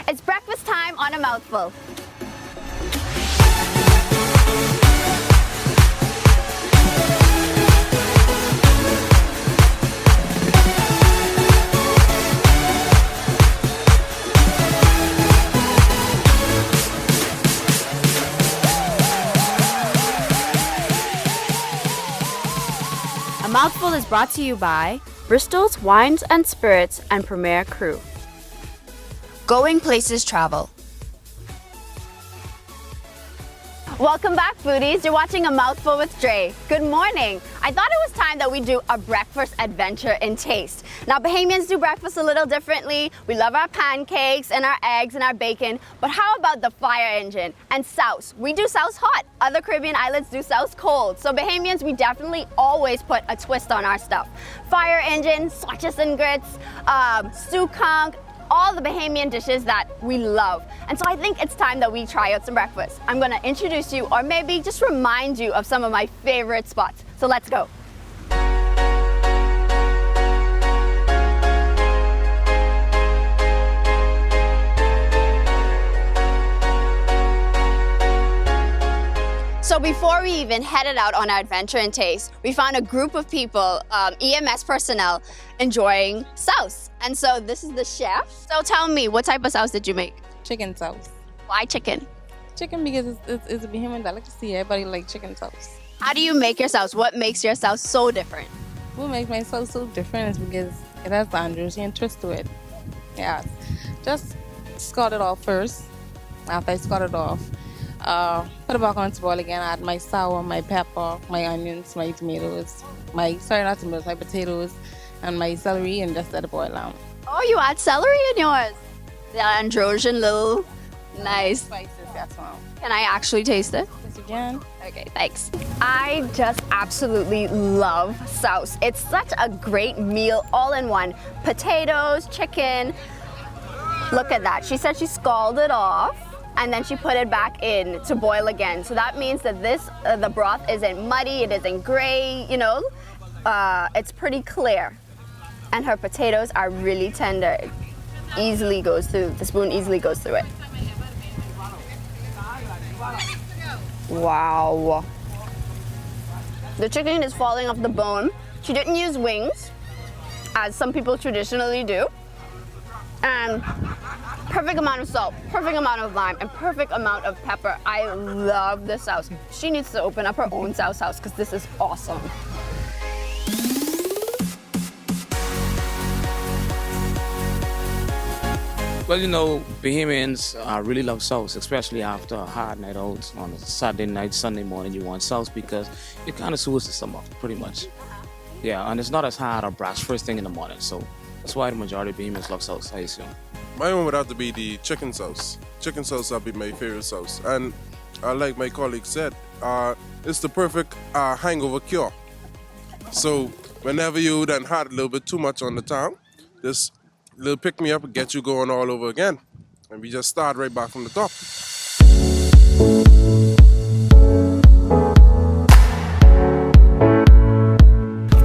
It's breakfast time on a mouthful. A Mouthful is brought to you by Bristol's Wines and Spirits and Premier Crew. Going Places Travel. Welcome back, foodies. You're watching A Mouthful with Dre. Good morning. I thought it was time that we do a breakfast adventure in taste. Now, Bahamians do breakfast a little differently. We love our pancakes and our eggs and our bacon, but how about the fire engine and souse? We do souse hot. Other Caribbean islands do souse cold. So Bahamians, we definitely always put a twist on our stuff. Fire engine, swatches and grits, stew conch, all the Bahamian dishes that we love. And so I think it's time that we try out some breakfast. I'm gonna introduce you or maybe just remind you of some of my favorite spots. So let's go. So before we even headed out on our adventure and taste, we found a group of people, EMS personnel, enjoying souse. And so this is the chef. So tell me, what type of souse did you make? Chicken sauce. Why chicken? Chicken because it's a Bahamian delicacy. Everybody like chicken sauce. How do you make your souse? What makes your souse so different? What makes my sauce so different is because it has the Andalusian twist to it. Yeah, just scald it off first. After I scald it off, put it back on to boil again. Add my sour, my pepper, my onions, my tomatoes, my potatoes, and my celery, and just let it boil down. Oh, you add celery in yours. The Androsian little nice. Spices, that's all. Can I actually taste it? Yes, you can. Okay, thanks. I just absolutely love souse. It's such a great meal all in one. Potatoes, chicken. Look at that. She said she scalded off and then she put it back in to boil again. So that means that this, the broth isn't muddy, it isn't gray, you know. It's pretty clear. And her potatoes are really tender. It easily goes through, the spoon easily goes through it. Wow. The chicken is falling off the bone. She didn't use wings, as some people traditionally do. And perfect amount of salt, perfect amount of lime, and perfect amount of pepper. I love this sauce. She needs to open up her own sauce house because this is awesome. Well, you know, Bahamians really love sauce, especially after a hard night out on a Saturday night, Sunday morning. You want sauce because it kind of soothes the stomach, pretty much. Yeah, and it's not as hard or brash first thing in the morning, so that's why the majority of Bahamians love sauce, I assume. My one would have to be the chicken sauce. Chicken sauce would be my favorite sauce. And like my colleague said, it's the perfect hangover cure. So whenever you then had a little bit too much on the tongue, this little pick me up and get you going all over again. And we just start right back from the top.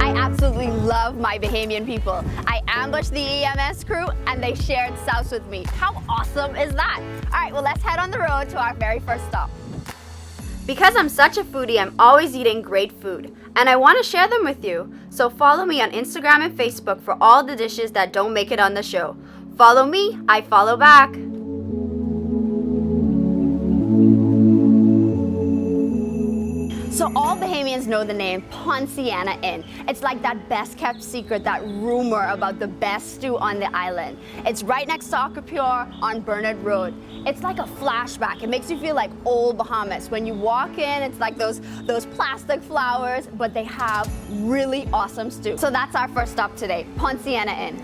I absolutely love my Bahamian people. I ambushed the EMS crew and they shared souse with me. How awesome is that? All right, well, let's head on the road to our very first stop. Because I'm such a foodie, I'm always eating great food, and I want to share them with you. So follow me on Instagram and Facebook for all the dishes that don't make it on the show. Follow me, I follow back. So all Bahamians know the name Poinciana Inn. It's like that best kept secret, that rumor about the best stew on the island. It's right next to Acapure on Bernard Road. It's like a flashback. It makes you feel like old Bahamas. When you walk in, it's like those plastic flowers, but they have really awesome stew. So that's our first stop today, Poinciana Inn.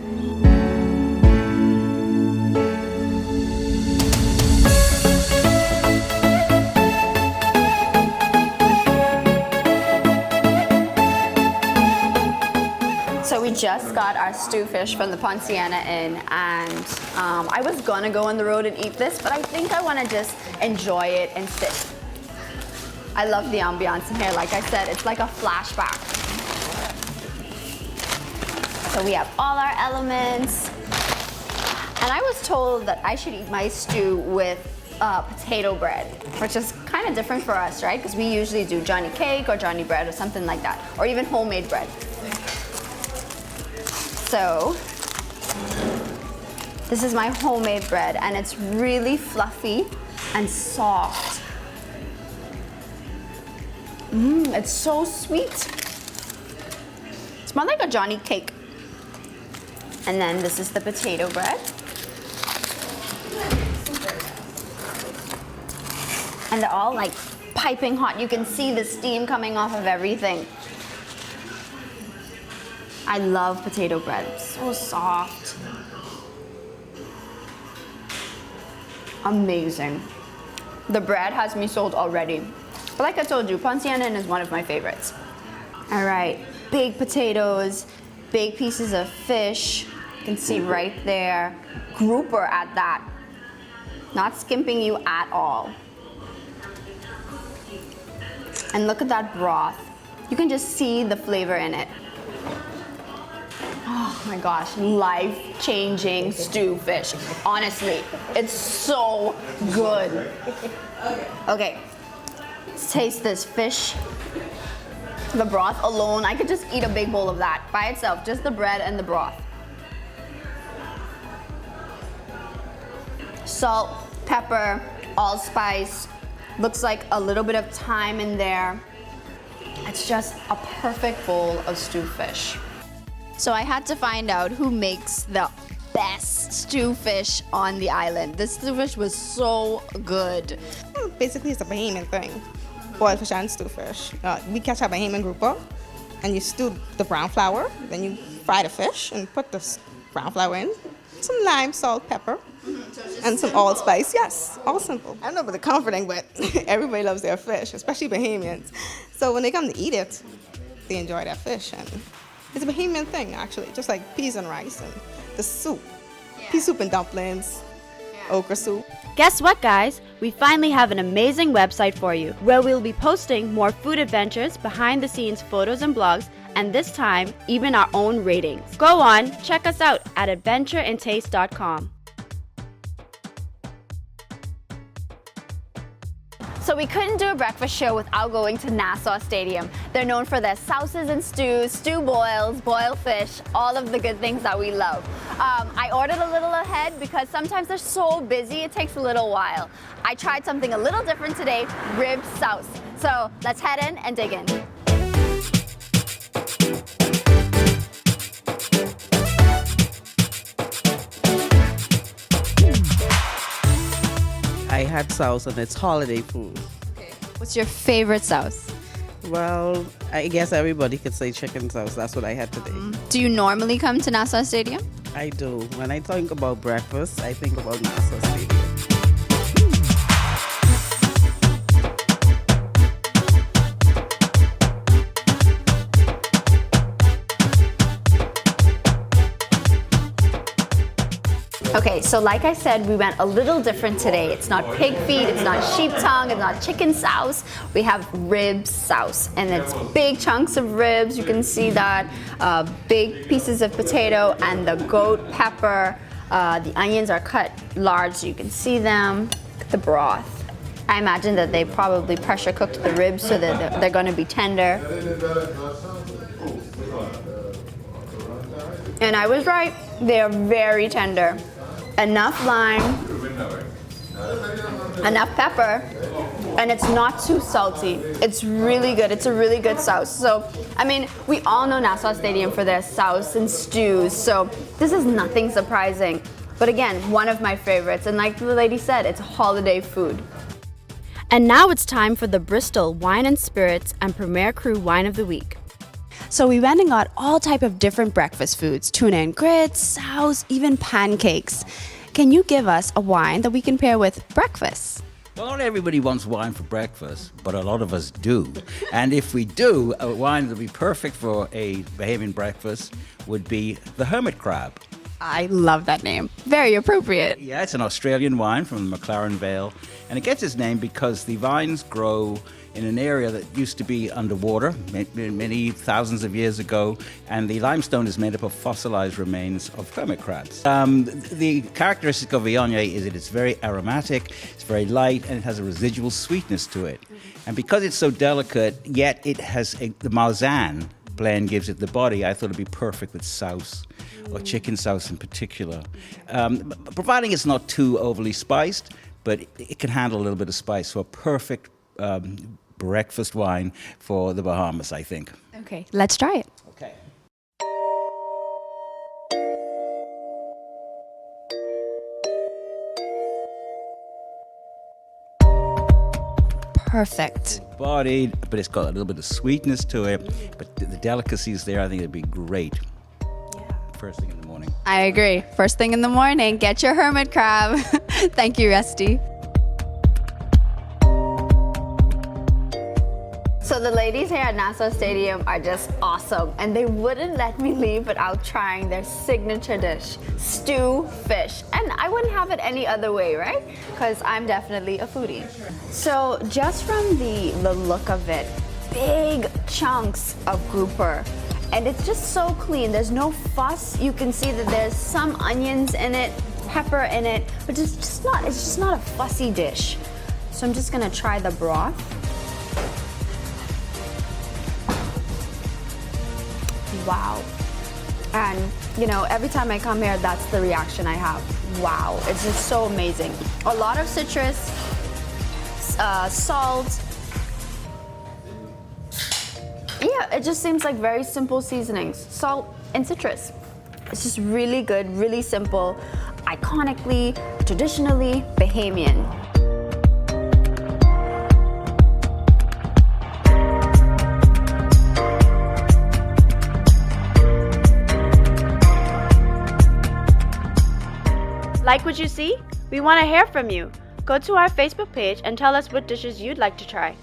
So we just got our stew fish from the Poinciana Inn, and I was gonna go on the road and eat this, but I think I wanna just enjoy it and sit. I love the ambiance in here. Like I said, it's like a flashback. So we have all our elements. And I was told that I should eat my stew with potato bread, which is kind of different for us, right? Because we usually do Johnny cake or Johnny bread or something like that, or even homemade bread. So this is my homemade bread, and it's really fluffy and soft. It's so sweet. It smells like a Johnny cake. And then this is the potato bread. And they're all like piping hot. You can see the steam coming off of everything. I love potato bread. It's so soft. Amazing. The bread has me sold already. But like I told you, pansyanan is one of my favorites. All right, big potatoes, big pieces of fish. You can see right there. Grouper at that. Not skimping you at all. And look at that broth. You can just see the flavor in it. Oh my gosh, life-changing stew fish. Honestly, it's so good. Okay, let's taste this fish. The broth alone, I could just eat a big bowl of that by itself, just the bread and the broth. Salt, pepper, allspice. Looks like a little bit of thyme in there. It's just a perfect bowl of stewed fish. So I had to find out who makes the best stew fish on the island. This stew fish was so good. Basically, it's a Bahamian thing. Boiled fish and stew fish. We catch a Bahamian grouper, and you stew the brown flour. Then you fry the fish and put the brown flour in. Some lime, salt, pepper, and some allspice. Yes, all simple. I don't know about the comforting, but everybody loves their fish, especially Bahamians. So when they come to eat it, they enjoy that fish. And it's a Bahamian thing, actually, just like peas and rice and the soup. Pea soup and dumplings, okra soup. Guess what, guys? We finally have an amazing website for you where we'll be posting more food adventures, behind the scenes photos and blogs, and this time, even our own ratings. Go on, check us out at adventureintaste.com. So we couldn't do a breakfast show without going to Nassau Stadium. They're known for their sauces and stews, stew boils, boiled fish, all of the good things that we love. I ordered a little ahead because sometimes they're so busy, it takes a little while. I tried something a little different today, rib souse. So let's head in and dig in. I had souse and it's holiday food. Okay. What's your favorite sauce? Well, I guess everybody could say chicken sauce. That's what I had today. Do you normally come to Nassau Stadium? I do. When I think about breakfast, I think about Nassau Stadium. Okay, so like I said, we went a little different today. It's not pig feet, it's not sheep tongue, it's not chicken souse. We have rib souse, and it's big chunks of ribs. You can see that, big pieces of potato and the goat pepper. The onions are cut large so you can see them. Look at the broth. I imagine that they probably pressure cooked the ribs so that they're going to be tender. And I was right, they are very tender. Enough lime, enough pepper, and it's not too salty. It's really good. It's a really good sauce. So, I mean, we all know Nassau Stadium for their sauce and stews, so this is nothing surprising. But again, one of my favorites, and like the lady said, it's holiday food. And now it's time for the Bristol Wine and Spirits and Premier Cru Wine of the Week. So we went and got all type of different breakfast foods, tuna and grits, souse, even pancakes. Can you give us a wine that we can pair with breakfast? Well, not everybody wants wine for breakfast, but a lot of us do. And if we do, a wine that would be perfect for a Bahamian breakfast would be the hermit crab. I love that name. Very appropriate. Yeah, it's an Australian wine from the McLaren Vale, and it gets its name because the vines grow in an area that used to be underwater many thousands of years ago, and the limestone is made up of fossilized remains of hermit crabs. The characteristic of Viognier is that it's very aromatic, it's very light, and it has a residual sweetness to it. And because it's so delicate, yet it has the Marzanne blend gives it the body, I thought it'd be perfect with souse, or chicken souse in particular. Providing it's not too overly spiced, but it can handle a little bit of spice, so a perfect breakfast wine for the Bahamas, I think. Okay, let's try it. Okay. Perfect. Bodied, but it's got a little bit of sweetness to it. But the delicacies there, I think it'd be great. First thing in the morning. I agree. First thing in the morning, get your hermit crab. Thank you, Rusty. So the ladies here at Nassau Stadium are just awesome, and they wouldn't let me leave without trying their signature dish, stew fish. And I wouldn't have it any other way, right? Because I'm definitely a foodie. So just from the look of it, big chunks of grouper. And it's just so clean. There's no fuss. You can see that there's some onions in it, pepper in it, but it's just not a fussy dish. So I'm just gonna try the broth. Wow. And you know, every time I come here, that's the reaction I have. Wow, it's just so amazing. A lot of citrus, salt. Yeah, it just seems like very simple seasonings. Salt and citrus. It's just really good, really simple, iconically, traditionally Bahamian. Like what you see? We want to hear from you. Go to our Facebook page and tell us what dishes you'd like to try.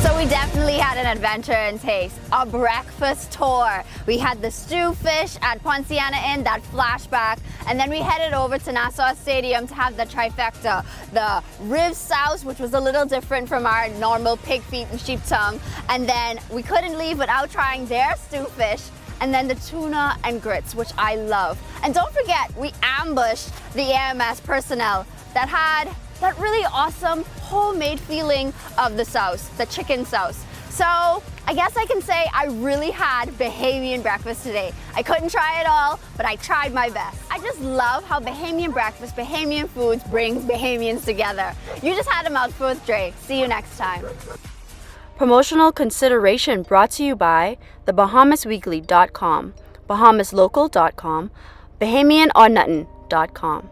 So we definitely had an adventure in taste, a breakfast tour. We had the stew fish at Poinciana Inn, that flashback, and then we headed over to Nassau Stadium to have the trifecta, the rib souse, which was a little different from our normal pig feet and sheep tongue, and then we couldn't leave without trying their stew fish, and then the tuna and grits, which I love. And don't forget, we ambushed the AMS personnel that had that really awesome homemade feeling of the souse, the chicken souse. So I guess I can say I really had Bahamian breakfast today. I couldn't try it all, but I tried my best. I just love how Bahamian breakfast, Bahamian foods brings Bahamians together. You just had a mouthful with Dre. See you next time. Promotional consideration brought to you by thebahamasweekly.com, bahamaslocal.com, bahamianonnutton.com.